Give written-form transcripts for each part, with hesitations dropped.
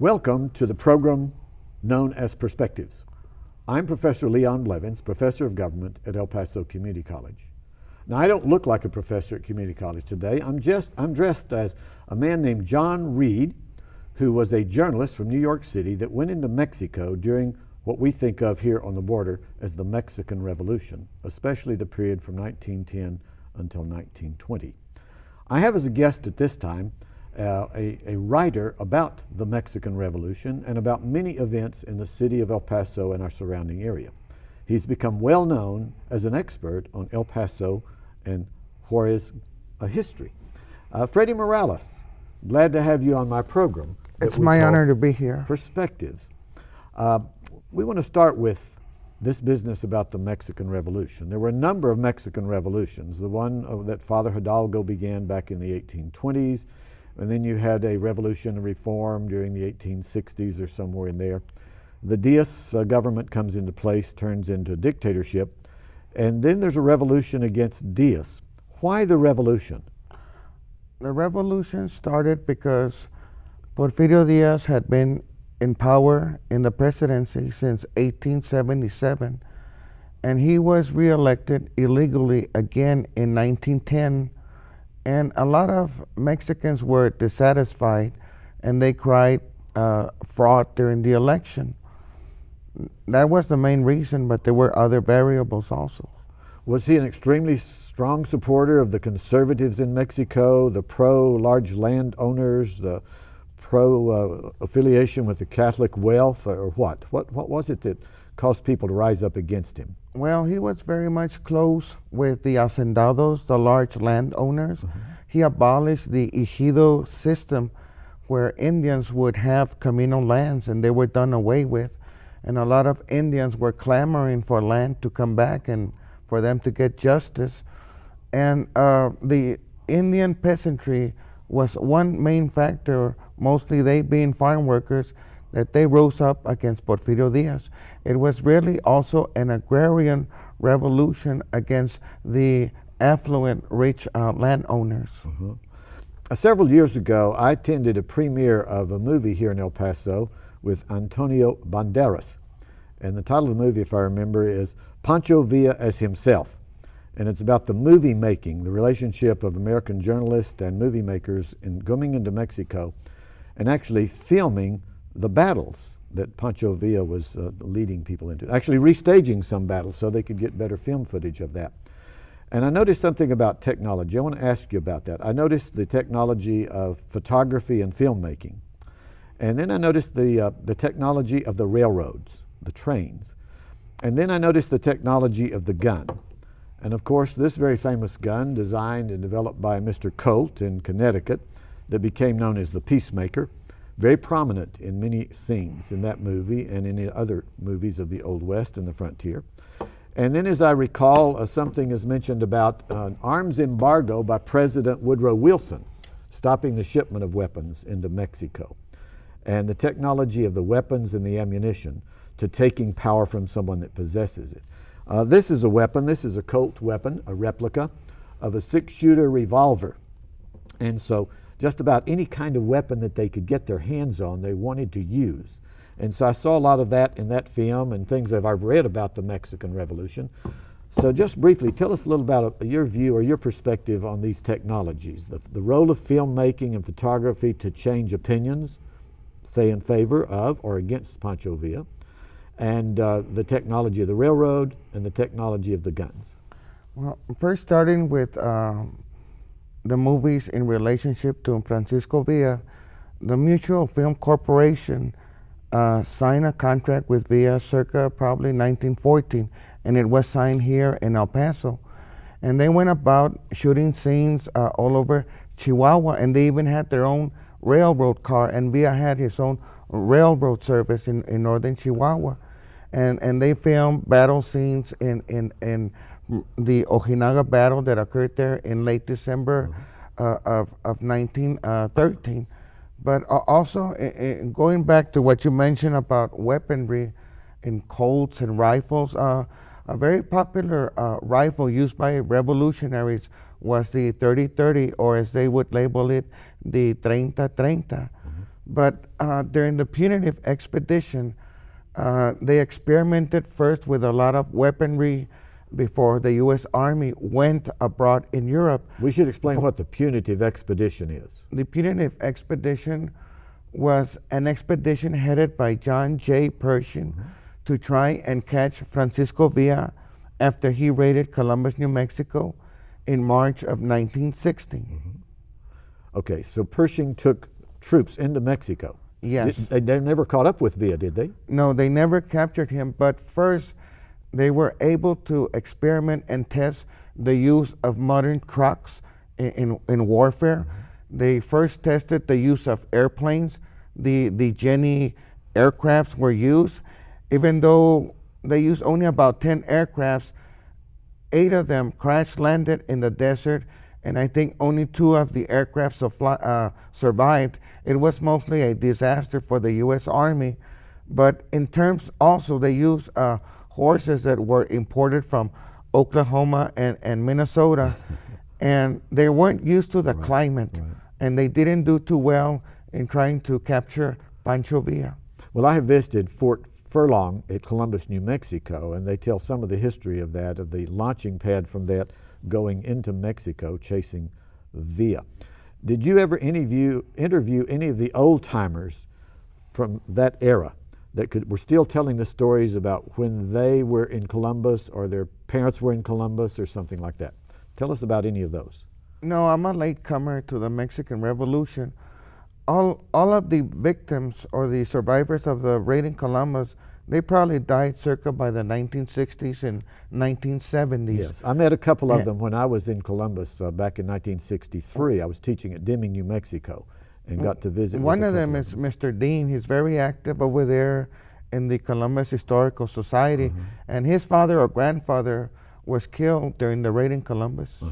Welcome to the program known as Perspectives. I'm Professor Leon Blevins, Professor of Government at El Paso Community College. Now, I don't look like a professor at Community College today. I'm dressed as a man named John Reed, who was a journalist from New York City that went into Mexico during what we think of here on the border as the Mexican Revolution, especially the period from 1910 until 1920. I have as a guest at this time a writer about the Mexican Revolution and about many events in the city of El Paso and our surrounding area. He's become well known as an expert on El Paso and Juarez history. Freddie Morales, glad to have you on my program. It's my honor to be here. Perspectives. We want to start with this business about the Mexican Revolution. There were a number of Mexican revolutions. The one that Father Hidalgo began back in the 1820s, and then you had a revolution of reform during the 1860s or somewhere in there. The Diaz government comes into place, turns into a dictatorship, and then there's a revolution against Diaz. Why the revolution? The revolution started because Porfirio Diaz had been in power in the presidency since 1877, and he was reelected illegally again in 1910. And a lot of Mexicans were dissatisfied, and they cried fraud during the election. That was the main reason, but there were other variables also. Was he an extremely strong supporter of the conservatives in Mexico, the pro-large landowners, the pro-affiliation with the Catholic wealth, or what? What was it that caused people to rise up against him? Well, he was very much close with the hacendados, the large landowners. Mm-hmm. He abolished the ejido system where Indians would have communal lands, and they were done away with. And a lot of Indians were clamoring for land to come back and for them to get justice. And the Indian peasantry was one main factor, mostly they being farm workers, that they rose up against Porfirio Diaz. It was really also an agrarian revolution against the affluent, rich landowners. Mm-hmm. Several years ago, I attended a premiere of a movie here in El Paso with Antonio Banderas. And the title of the movie, if I remember, is Pancho Villa as Himself. And it's about the movie making, the relationship of American journalists and movie makers in going into Mexico and actually filming the battles that Pancho Villa was leading people into, actually restaging some battles so they could get better film footage of that. And I noticed something about technology. I want to ask you about that. I noticed the technology of photography and filmmaking. And then I noticed the technology of the railroads, the trains. And then I noticed the technology of the gun. And of course, this very famous gun, designed and developed by Mr. Colt in Connecticut, that became known as the Peacemaker, very prominent in many scenes in that movie and in other movies of the Old West and the frontier. And then, as I recall, something is mentioned about an arms embargo by President Woodrow Wilson, stopping the shipment of weapons into Mexico, and the technology of the weapons and the ammunition to taking power from someone that possesses it. This is a weapon. This is a Colt weapon, a replica of a 6-shooter revolver. And so just about any kind of weapon that they could get their hands on, they wanted to use. And so I saw a lot of that in that film and things that I've read about the Mexican Revolution. So just briefly, tell us a little about your view or your perspective on these technologies, the role of filmmaking and photography to change opinions, say in favor of or against Pancho Villa, and the technology of the railroad and the technology of the guns. Well, first starting with the movies in relationship to Francisco Villa, the Mutual Film Corporation signed a contract with Villa circa probably 1914, and it was signed here in El Paso. And they went about shooting scenes all over Chihuahua, and they even had their own railroad car, and Villa had his own railroad service in northern Chihuahua. And they filmed battle scenes in the Ojinaga battle that occurred there in late December of 1913. But also, going back to what you mentioned about weaponry in Colts and rifles, a very popular rifle used by revolutionaries was the 30-30, or as they would label it, the 30-30. But during the punitive expedition, they experimented first with a lot of weaponry before the U.S. Army went abroad in Europe. We should explain what the punitive expedition is. The punitive expedition was an expedition headed by John J. Pershing to try and catch Francisco Villa after he raided Columbus, New Mexico in March of 1960. Okay, so Pershing took troops into Mexico. Yes. They never caught up with Villa, did they? No, they never captured him, but first they were able to experiment and test the use of modern trucks in warfare. They first tested the use of airplanes. The Jenny aircrafts were used. Even though they used only about 10 aircrafts, 8 of them crash landed in the desert, and I think only 2 of the aircraft survived. It was mostly a disaster for the U.S. Army. But in terms also, they used horses that were imported from Oklahoma and Minnesota, and they weren't used to the climate, and they didn't do too well in trying to capture Pancho Villa. Well, I have visited Fort Furlong at Columbus, New Mexico, and they tell some of the history of that, of the launching pad from that going into Mexico chasing Villa. Did you ever interview any of the old timers from that era that were still telling the stories about when they were in Columbus or their parents were in Columbus or something like that? Tell us about any of those. No, I'm a latecomer to the Mexican Revolution. All of the victims or the survivors of the raid in Columbus, they probably died circa by the 1960s and 1970s. Yes, I met a couple of them when I was in Columbus back in 1963. I was teaching at Deming, New Mexico, and got to visit. One of them is Mr. Dean. He's very active over there in the Columbus Historical Society, and his father or grandfather was killed during the raid in Columbus.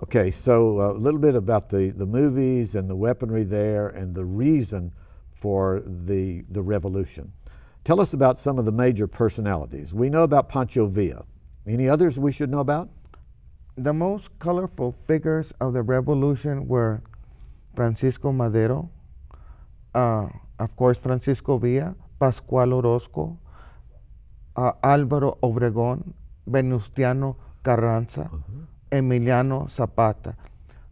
Okay, so a little bit about the movies and the weaponry there and the reason for the revolution. Tell us about some of the major personalities. We know about Pancho Villa. Any others we should know about? The most colorful figures of the revolution were Francisco Madero, of course Francisco Villa, Pascual Orozco, Álvaro Obregón, Venustiano Carranza, Emiliano Zapata.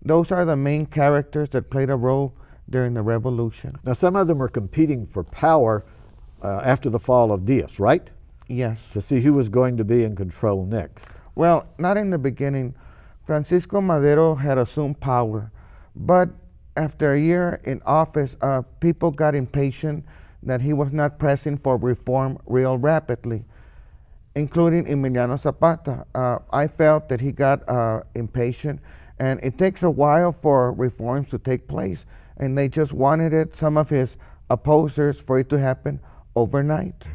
Those are the main characters that played a role during the revolution. Now, some of them were competing for power after the fall of Diaz, right? Yes. To see who was going to be in control next. Well, not in the beginning. Francisco Madero had assumed power, but after a year in office, people got impatient that he was not pressing for reform real rapidly, including Emiliano Zapata. I felt that he got impatient, and it takes a while for reforms to take place, and they just wanted it, some of his opposers, for it to happen overnight.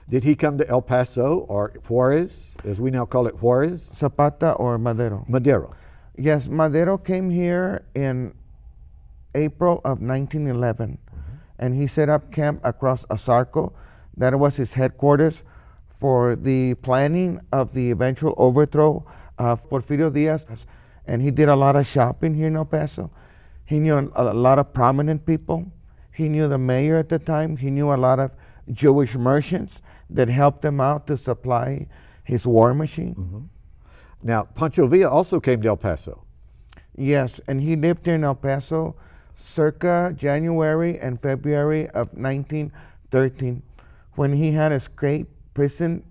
Did he come to El Paso or Juarez, as we now call it Juarez? Zapata or Madero? Madero. Yes, Madero came here in April of 1911, and he set up camp across Azarco. That was his headquarters for the planning of the eventual overthrow of Porfirio Diaz. And he did a lot of shopping here in El Paso. He knew a lot of prominent people. He knew the mayor at the time. He knew a lot of Jewish merchants that helped him out to supply his war machine. Now, Pancho Villa also came to El Paso. Yes, and he lived here in El Paso circa January and February of 1913, when he had escaped prison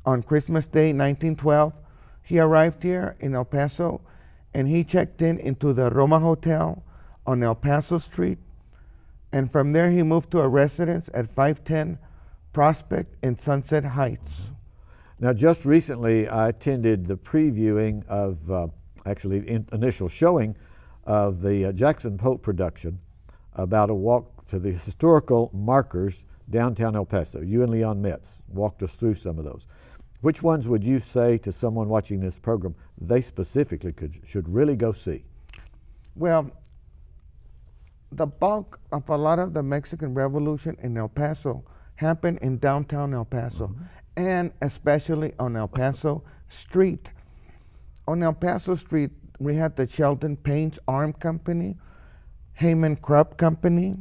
on Christmas Day 1912. He arrived here in El Paso, and he checked into the Roma Hotel on El Paso Street, and from there he moved to a residence at 510 Prospect in Sunset Heights. Now, just recently I attended the previewing of, actually the initial showing of the Jackson Polk production about a walk to the historical markers downtown El Paso. You and Leon Metz walked us through some of those. Which ones would you say to someone watching this program they specifically should really go see? Well, the bulk of a lot of the Mexican Revolution in El Paso happened in downtown El Paso, and especially on El Paso Street. On El Paso Street, we had the Sheldon Paints Arm Company, Heyman Krupp Company,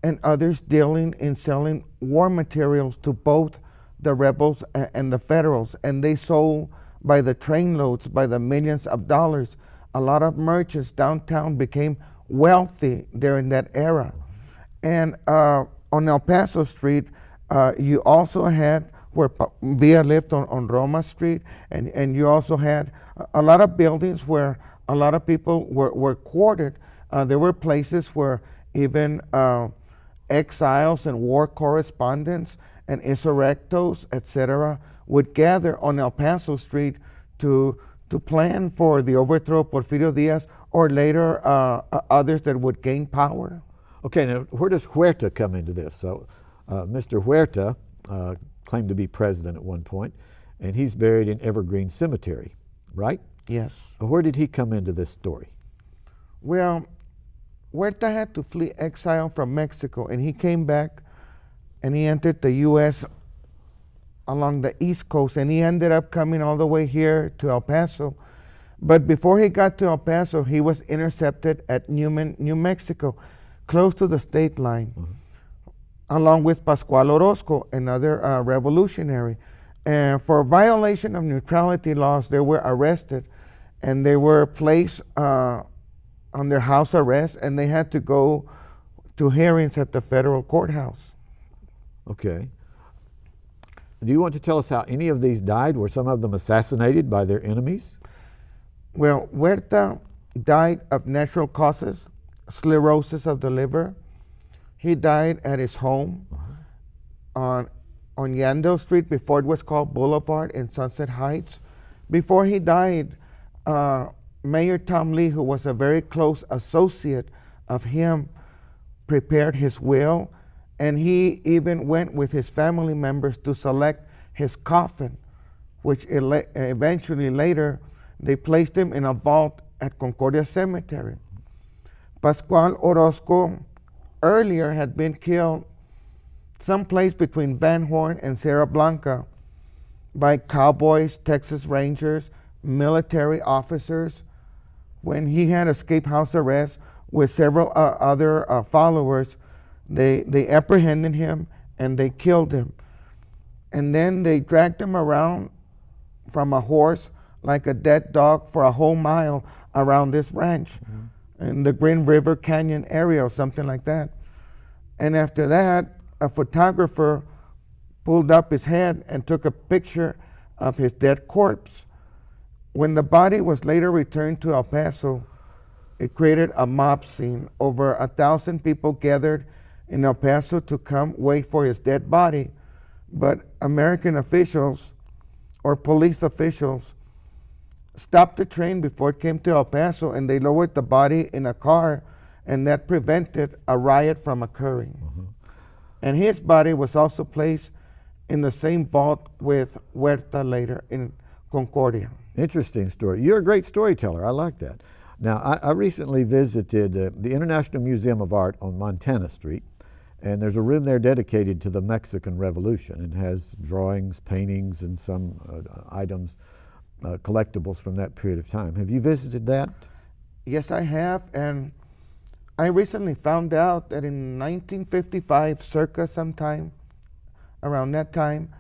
and others dealing in selling war materials to both the rebels and the Federals. And they sold by the trainloads, by the millions of dollars. A lot of merchants downtown became wealthy during that era. And on El Paso Street, you also had where Villa lived on Roma Street, and you also had a lot of buildings where a lot of people were quartered. There were places where even exiles and war correspondents and insurrectos, etc., would gather on El Paso Street to plan for the overthrow of Porfirio Diaz or later others that would gain power. Okay, now where does Huerta come into this? So Mr. Huerta claimed to be president at one point, and he's buried in Evergreen Cemetery, right? Yes. Where did he come into this story? Well, Huerta had to flee exile from Mexico, and he came back and he entered the U.S. along the East Coast, and he ended up coming all the way here to El Paso. But before he got to El Paso, he was intercepted at Newman, New Mexico, close to the state line, along with Pascual Orozco, another revolutionary. And for violation of neutrality laws, they were arrested, and they were placed under house arrest, and they had to go to hearings at the federal courthouse. Okay. Do you want to tell us how any of these died? Were some of them assassinated by their enemies? Well, Huerta died of natural causes, sclerosis of the liver. He died at his home on Yandell Street before it was called Boulevard in Sunset Heights. Before he died, Mayor Tom Lee, who was a very close associate of him, prepared his will, and he even went with his family members to select his coffin, which eventually later they placed him in a vault at Concordia Cemetery. Pascual Orozco earlier had been killed someplace between Van Horn and Sierra Blanca by cowboys, Texas Rangers, military officers. When he had escaped house arrest with several other followers, they apprehended him and they killed him. And then they dragged him around from a horse like a dead dog for a whole mile around this ranch in the Green River Canyon area or something like that. And after that, a photographer pulled up his head and took a picture of his dead corpse. When the body was later returned to El Paso, it created a mob scene. Over 1,000 people gathered in El Paso to come wait for his dead body. But American officials or police officials stopped the train before it came to El Paso, and they lowered the body in a car, and that prevented a riot from occurring. And his body was also placed in the same vault with Huerta later in Concordia. Interesting story. You're a great storyteller. I like that. Now, I recently visited the International Museum of Art on Montana Street, and there's a room there dedicated to the Mexican Revolution. It has drawings, paintings, and some items, collectibles from that period of time. Have you visited that? Yes, I have, and I recently found out that in 1955, circa sometime around that time,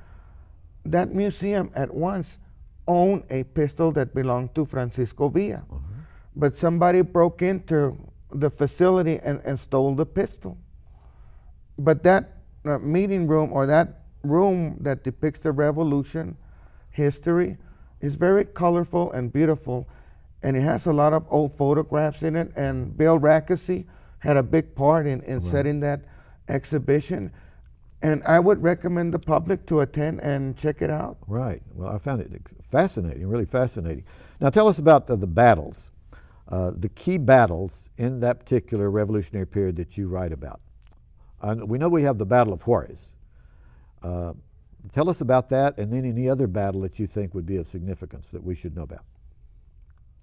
that museum at once owned a pistol that belonged to Francisco Villa. But somebody broke into the facility and stole the pistol. But that meeting room, or that room that depicts the revolution history, is very colorful and beautiful, and it has a lot of old photographs in it, and Bill Rackesee had a big part in setting that exhibition. And I would recommend the public to attend and check it out. Right. Well, I found it fascinating, really fascinating. Now tell us about the battles, the key battles in that particular revolutionary period that you write about. We know we have the Battle of Juarez. Tell us about that, and then any other battle that you think would be of significance that we should know about.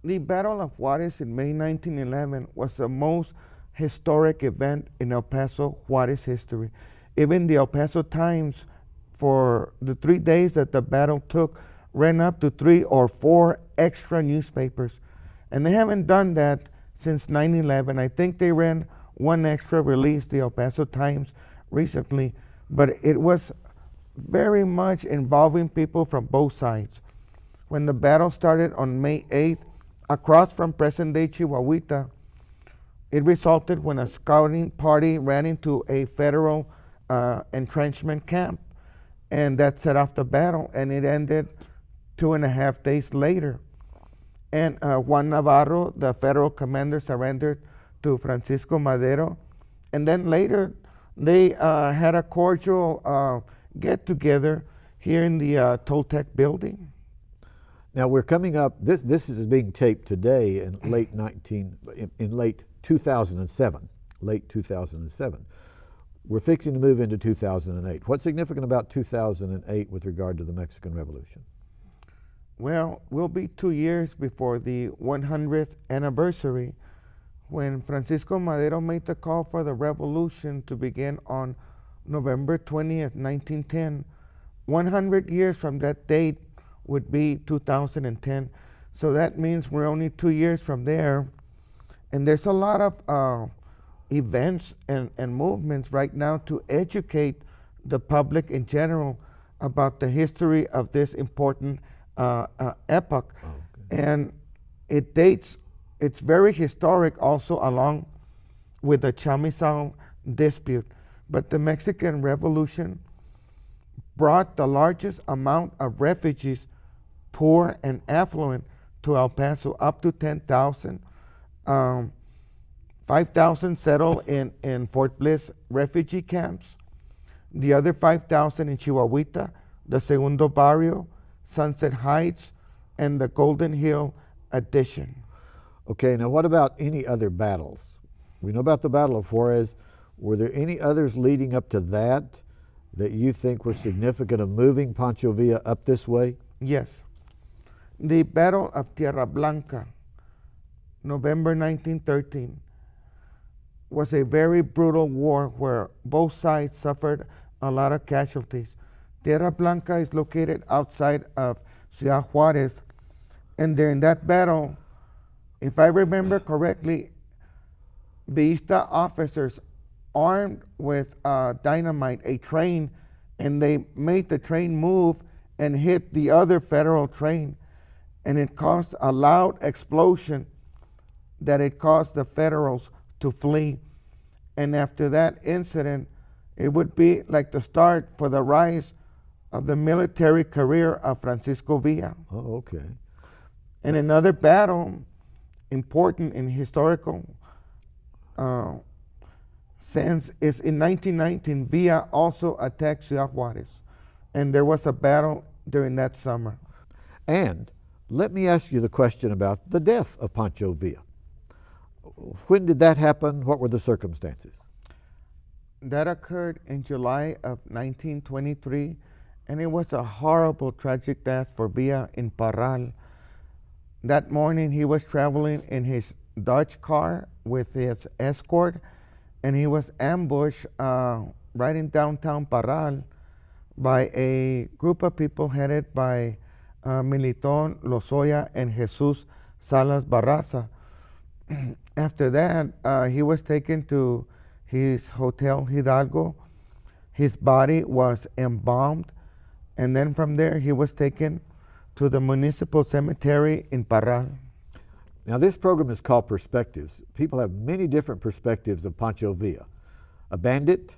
The Battle of Juarez in May 1911 was the most historic event in El Paso Juarez history. Even the El Paso Times, for the 3 days that the battle took, ran up to 3 or 4 extra newspapers. And they haven't done that since 9/11. I think they ran one extra release, the El Paso Times, recently, but it was very much involving people from both sides. When the battle started on May 8th, across from present-day Chihuahuita, it resulted when a scouting party ran into a federal entrenchment camp, and that set off the battle, and it ended 2.5 days later. And Juan Navarro, the federal commander, surrendered to Francisco Madero, and then later they had a cordial get-together here in the Toltec building. Now we're coming up. This is being taped today in late 2007. Late 2007. We're fixing to move into 2008. What's significant about 2008 with regard to the Mexican Revolution? Well, we'll be 2 years before the 100th anniversary when Francisco Madero made the call for the revolution to begin on November 20th, 1910. 100 years from that date would be 2010. So that means we're only 2 years from there. And there's a lot of events and movements right now to educate the public in general about the history of this important epoch. Oh, okay. And it dates, it's very historic also along with the Chamizal dispute. But the Mexican Revolution brought the largest amount of refugees, poor and affluent, to El Paso, up to 10,000. 5,000 settled in Fort Bliss refugee camps. The other 5,000 in Chihuahuita, the Segundo Barrio, Sunset Heights, and the Golden Hill addition. Okay, now what about any other battles? We know about the Battle of Juarez. Were there any others leading up to that you think were significant of moving Pancho Villa up this way? Yes. The Battle of Tierra Blanca, November 1913, was a very brutal war where both sides suffered a lot of casualties. Tierra Blanca is located outside of Ciudad Juarez, and during that battle, if I remember correctly, Villista officers armed with dynamite a train, and they made the train move and hit the other federal train, and it caused a loud explosion that it caused the Federals to flee. And after that incident, it would be like the start for the rise of the military career of Francisco Villa. Oh, okay. And another battle, important in historical sense, is in 1919, Villa also attacked Ciudad Juarez. And there was a battle during that summer. And let me ask you the question about the death of Pancho Villa. When did that happen? What were the circumstances? That occurred in July of 1923, and it was a horrible, tragic death for Villa in Parral. That morning, he was traveling in his Dodge car with his escort, and he was ambushed right in downtown Parral by a group of people headed by Militon Lozoya and Jesus Salas Barraza. After that, he was taken to his Hotel Hidalgo. His body was embalmed, and then from there he was taken to the municipal cemetery in Parral. Now this program is called Perspectives. People have many different perspectives of Pancho Villa. A bandit,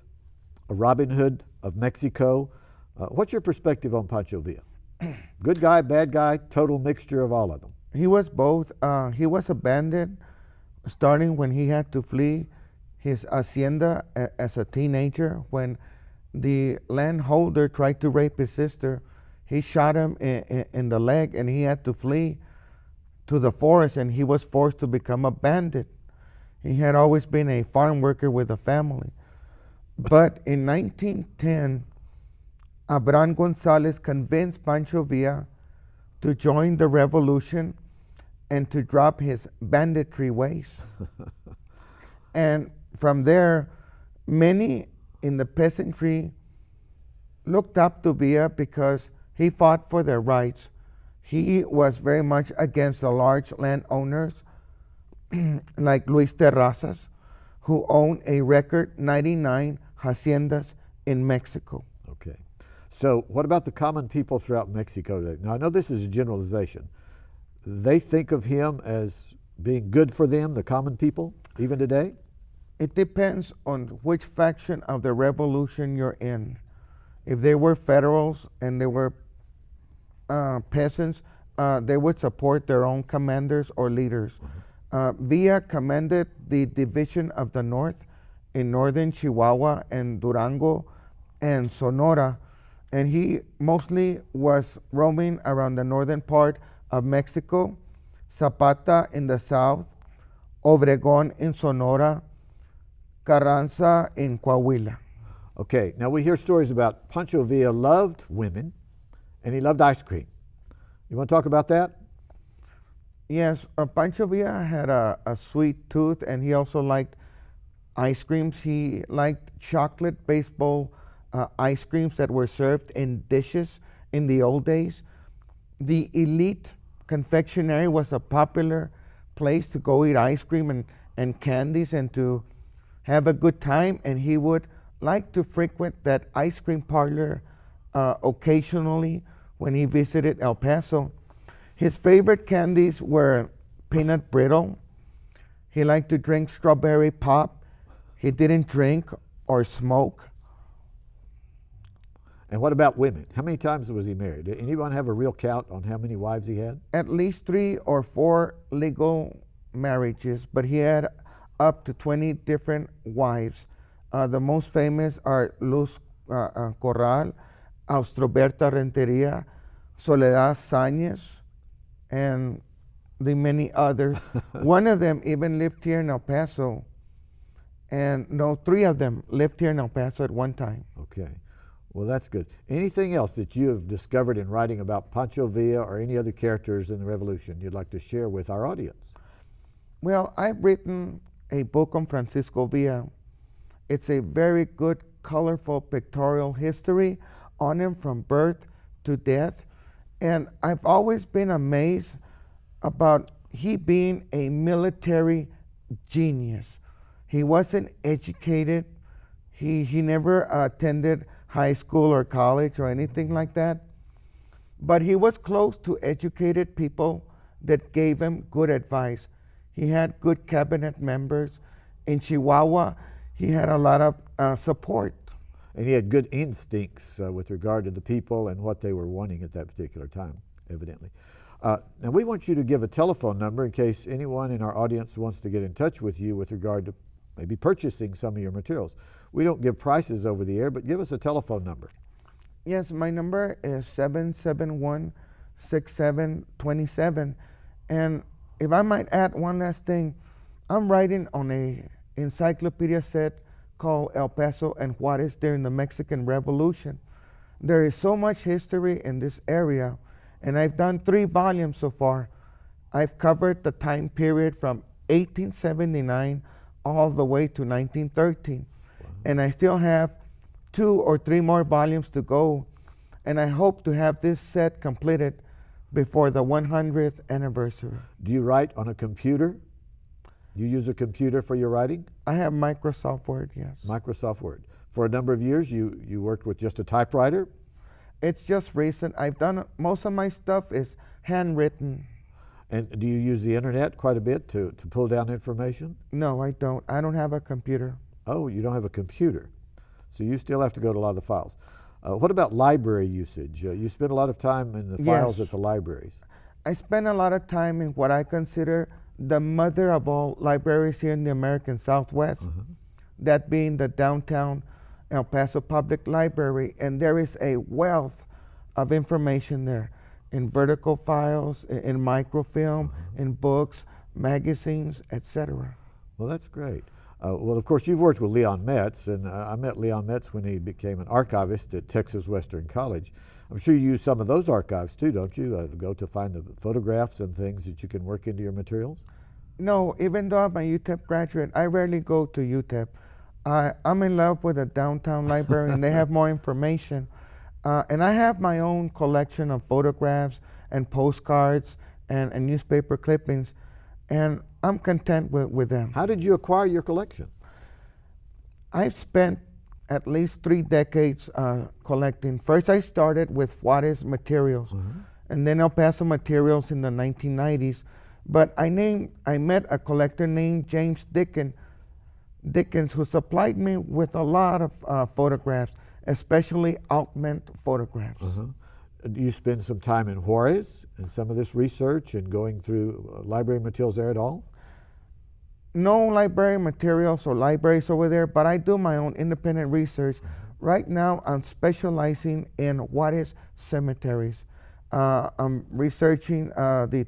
a Robin Hood of Mexico. What's your perspective on Pancho Villa? Good guy, bad guy, total mixture of all of them. He was both. He was a bandit, starting when he had to flee his hacienda as a teenager. When the landholder tried to rape his sister, he shot him in the leg, and he had to flee to the forest, and he was forced to become a bandit. He had always been a farm worker with a family. But in 1910, Abraham Gonzalez convinced Pancho Villa to join the revolution and to drop his banditry ways. And from there, many in the peasantry looked up to Villa because he fought for their rights. He was very much against the large landowners like Luis Terrazas, who owned a record 99 haciendas in Mexico. Okay. So what about the common people throughout Mexico today? Now, I know this is a generalization. They think of him as being good for them, the common people, even today? It depends on which faction of the revolution you're in. If they were federals and they were peasants, they would support their own commanders or leaders. Villa commanded the division of the North in northern Chihuahua and Durango and Sonora, and he mostly was roaming around the northern part of Mexico, Zapata in the south, Obregón in Sonora, Carranza in Coahuila. Okay, now we hear stories about Pancho Villa loved women and he loved ice cream. You want to talk about that? Yes, Pancho Villa had a sweet tooth, and he also liked ice creams. He liked chocolate baseball ice creams that were served in dishes in the old days. The elite confectionery was a popular place to go eat ice cream and candies and to have a good time, and he would like to frequent that ice cream parlor occasionally when he visited El Paso. His favorite candies were peanut brittle. He liked to drink strawberry pop. He didn't drink or smoke. And what about women? How many times was he married? Did anyone have a real count on how many wives he had? At least 3 or 4 legal marriages, but he had up to 20 different wives. The most famous are Luz Corral, Austroberta Renteria, Soledad Sáñez, and the many others. One of them even lived here in El Paso, and no, 3 of them lived here in El Paso at one time. Okay, well that's good. Anything else that you have discovered in writing about Pancho Villa or any other characters in the Revolution you'd like to share with our audience? Well, I've written a book on Francisco Villa. It's a very good, colorful pictorial history on him from birth to death. And I've always been amazed about he being a military genius. He wasn't educated. He never attended high school or college or anything like that. But he was close to educated people that gave him good advice. He had good cabinet members. In Chihuahua, he had a lot of support. And he had good instincts with regard to the people and what they were wanting at that particular time, evidently. Now we want you to give a telephone number in case anyone in our audience wants to get in touch with you with regard to maybe purchasing some of your materials. We don't give prices over the air, but give us a telephone number. Yes, my number is 771-6727. And if I might add one last thing, I'm writing on a encyclopedia set called El Paso and Juarez during the Mexican Revolution. There is so much history in this area, and I've done 3 volumes so far. I've covered the time period from 1879 all the way to 1913. Wow. And I still have 2 or 3 more volumes to go, and I hope to have this set completed before the 100th anniversary. Do you write on a computer? Do you use a computer for your writing? I have Microsoft Word, yes. Microsoft Word. For a number of years, you worked with just a typewriter? It's just recent. I've done, most of my stuff is handwritten. And do you use the internet quite a bit to pull down information? No, I don't. I don't have a computer. Oh, you don't have a computer. So you still have to go to a lot of the files. What about library usage? You spend a lot of time in the files at the libraries. I spend a lot of time in what I consider the mother of all libraries here in the American Southwest, that being the downtown El Paso Public Library. And there is a wealth of information there in vertical files, in microfilm, in books, magazines, etc. Well, that's great. Well, of course, you've worked with Leon Metz, and I met Leon Metz when he became an archivist at Texas Western College. I'm sure you use some of those archives too, don't you? Go to find the photographs and things that you can work into your materials? No, even though I'm a UTEP graduate, I rarely go to UTEP. I'm in love with the downtown library, and they have more information. And I have my own collection of photographs and postcards and newspaper clippings, and I'm content with them. How did you acquire your collection? I've spent at least 3 decades collecting. First, I started with Juarez materials, and then El Paso materials in the 1990s. But I met a collector named James Dickens, who supplied me with a lot of photographs, especially augment photographs. Do you spend some time in Juarez and some of this research and going through library materials there at all? No library materials or libraries over there, but I do my own independent research. Right now, I'm specializing in Juarez cemeteries. I'm researching the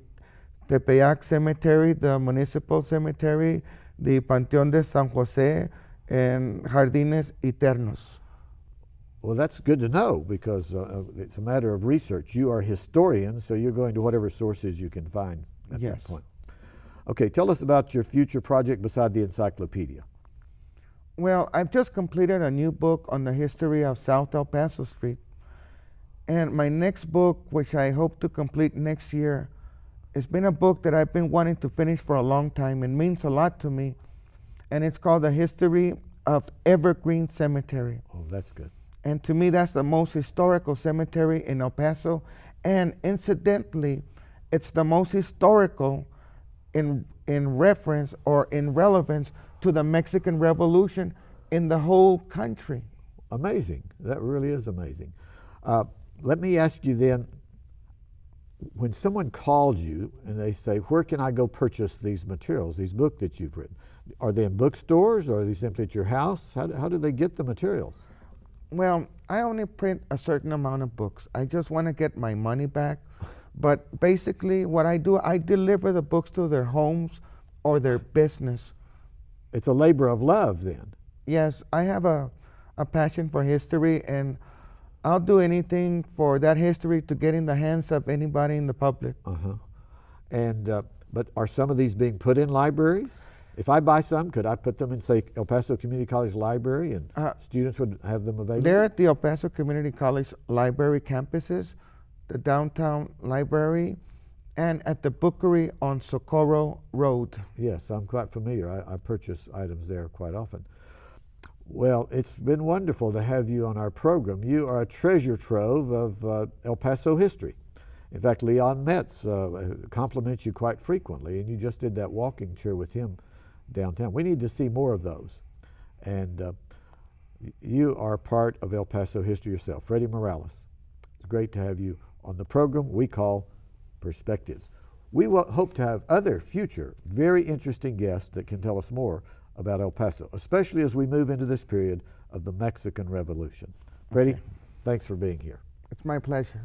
Tepeyac Cemetery, the Municipal Cemetery, the Panteón de San José, and Jardines Eternos. Well, that's good to know because it's a matter of research. You are historians, so you're going to whatever sources you can find at that point. Okay, tell us about your future project beside the encyclopedia. Well, I've just completed a new book on the history of South El Paso Street. And my next book, which I hope to complete next year, it's been a book that I've been wanting to finish for a long time and means a lot to me. And it's called The History of Evergreen Cemetery. Oh, that's good. And to me, that's the most historical cemetery in El Paso. And incidentally, it's the most historical in reference or in relevance to the Mexican Revolution in the whole country. Amazing. That really is amazing. Let me ask you then, when someone calls you and they say, where can I go purchase these materials, these books that you've written? Are they in bookstores or are they simply at your house? How do they get the materials? Well, I only print a certain amount of books. I just want to get my money back. But basically what I do, I deliver the books to their homes or their business. It's a labor of love then. Yes, I have a passion for history, and I'll do anything for that history to get in the hands of anybody in the public. And but are some of these being put in libraries? If I buy some, could I put them in, say, El Paso Community College Library and students would have them available? They're at the El Paso Community College Library campuses, the downtown library, and at the bookery on Socorro Road. Yes, I'm quite familiar. I purchase items there quite often. Well, it's been wonderful to have you on our program. You are a treasure trove of El Paso history. In fact, Leon Metz compliments you quite frequently, and you just did that walking tour with him downtown. We need to see more of those. And you are part of El Paso history yourself. Freddie Morales, it's great to have you on the program we call Perspectives. We will hope to have other future very interesting guests that can tell us more about El Paso, especially as we move into this period of the Mexican Revolution. Freddie, thanks for being here. It's my pleasure.